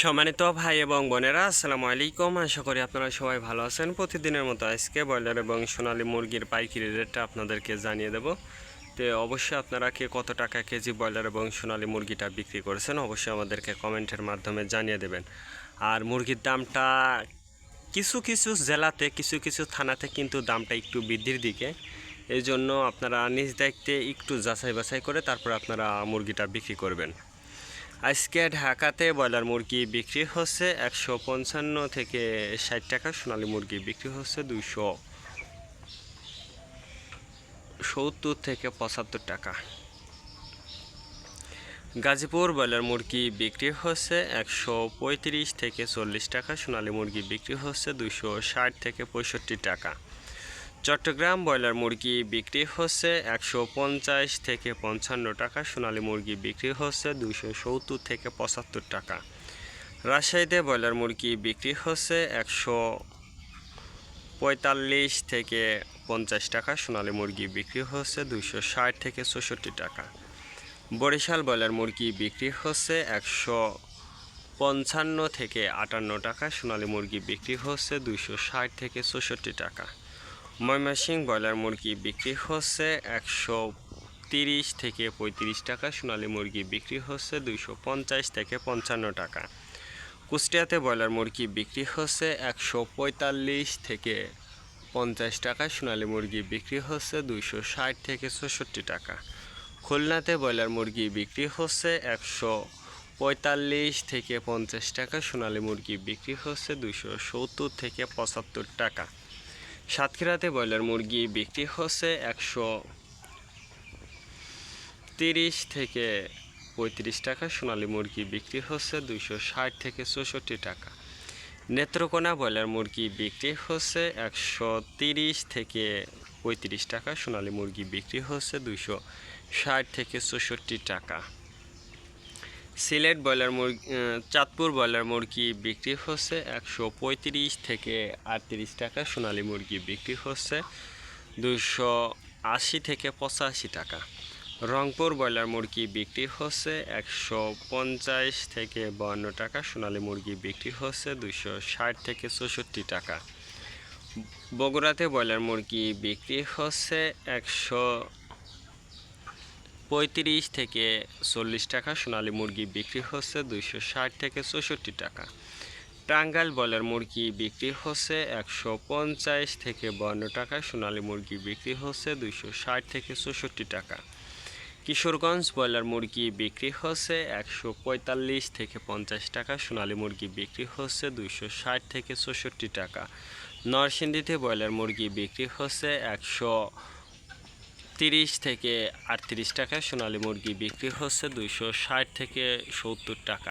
সম্মানিত ভাই এবং বোনেরা, আসসালামু আলাইকুম। আশা করি আপনারা সবাই ভালো আছেন। প্রতিদিনের মতো আজকে ব্রয়লার এবং সোনালী মুরগির পাইকারি রেটটা আপনাদেরকে জানিয়ে দেব। তো অবশ্যই আপনারা কে কত টাকা কেজি ব্রয়লার এবং সোনালী মুরগিটা বিক্রি করেছেন অবশ্যই আমাদেরকে কমেন্টের মাধ্যমে জানিয়ে দেবেন। আর মুরগির দামটা কিছু কিছু জেলাতে কিছু কিছু থানাতে কিন্তু দামটা একটু বৃদ্ধির দিকে, এই জন্য আপনারা নিজ দায়িত্বে একটু যাচাই বাছাই করে তারপর আপনারা মুরগিটা বিক্রি করবেন। আজকে ঢাকাতে ব্রয়লার মুরগি বিক্রি হচ্ছে 155 থেকে 60 টাকা, সোনালী মুরগি বিক্রি হচ্ছে 270 থেকে 75 টাকা। গাজীপুর ব্রয়লার মুরগি বিক্রি হচ্ছে 135 থেকে 40 টাকা, সোনালী মুরগি বিক্রি হচ্ছে 260 থেকে 65 টাকা। চট্টগ্রাম ব্রয়লার মুরগি বিক্রি হচ্ছে 150 থেকে 55 টাকা, সোনালী মুরগি বিক্রি হচ্ছে 270 থেকে 75 টাকা। রাজশাহীতে ব্রয়লার মুরগি বিক্রি হচ্ছে 145 থেকে 50 টাকা, সোনালী মুরগি বিক্রি হচ্ছে 260 থেকে 64 টাকা। বরিশাল ব্রয়লার মুরগি বিক্রি হচ্ছে 155 থেকে 58 টাকা, সোনালী মুরগি বিক্রি হচ্ছে 260 থেকে 64 টাকা। ময়মনসিংহ ব্রয়লার মুরগি বিক্রি হচ্ছে 130 থেকে 35 টাকা, সোনালী মুরগি বিক্রি হচ্ছে 250 থেকে 55 টাকা। কুষ্টিয়াতে ব্রয়লার মুরগি বিক্রি হচ্ছে 145 থেকে 50 টাকা, সোনালী মুরগি বিক্রি হচ্ছে 260 থেকে 64 টাকা। খুলনাতে ব্রয়লার মুরগি বিক্রি হচ্ছে 145 থেকে 50 টাকা, সোনালী মুরগি বিক্রি হচ্ছে 270 থেকে 75 টাকা। সাতক্ষীরাতে ব্রয়লার মুরগি বিক্রি হচ্ছে 130 থেকে 35 টাকা, সোনালী মুরগি বিক্রি হচ্ছে 260 থেকে 64 টাকা। নেত্রকোনা ব্রয়লার মুরগি বিক্রি হচ্ছে 130 থেকে 35 টাকা, সোনালী মুরগি বিক্রি হচ্ছে 260 থেকে 64 টাকা। সিলেট ব্রয়লার মুরগি চাঁদপুর ব্রয়লার মুরগি বিক্রি হচ্ছে 135 থেকে 38 টাকা, সোনালী মুরগি বিক্রি হচ্ছে 280 থেকে 85 টাকা। রংপুর ব্রয়লার মুরগি বিক্রি হচ্ছে 150 থেকে 52 টাকা, সোনালী মুরগি বিক্রি হচ্ছে 260 থেকে 64 টাকা। বগুড়াতে ব্রয়লার মুরগি বিক্রি হচ্ছে 135 থেকে 40 টাকা, সোনালী মুরগি বিক্রি হচ্ছে 260 থেকে 64 টাকা। টাঙ্গাইল ব্রয়লার মুরগি বিক্রি হচ্ছে 150 থেকে 52 টাকা, সোনালী মুরগি বিক্রি হচ্ছে 260 থেকে 64 টাকা। কিশোরগঞ্জ ব্রয়লার মুরগি বিক্রি হচ্ছে 145 থেকে 50 টাকা, সোনালী মুরগি বিক্রি হচ্ছে 260 থেকে 64 টাকা। নরসিংদীতে ব্রয়লার মুরগি বিক্রি হচ্ছে 130 থেকে 38 টাকা, সোনালী মুরগি বিক্রি হচ্ছে 260 থেকে 70 টাকা।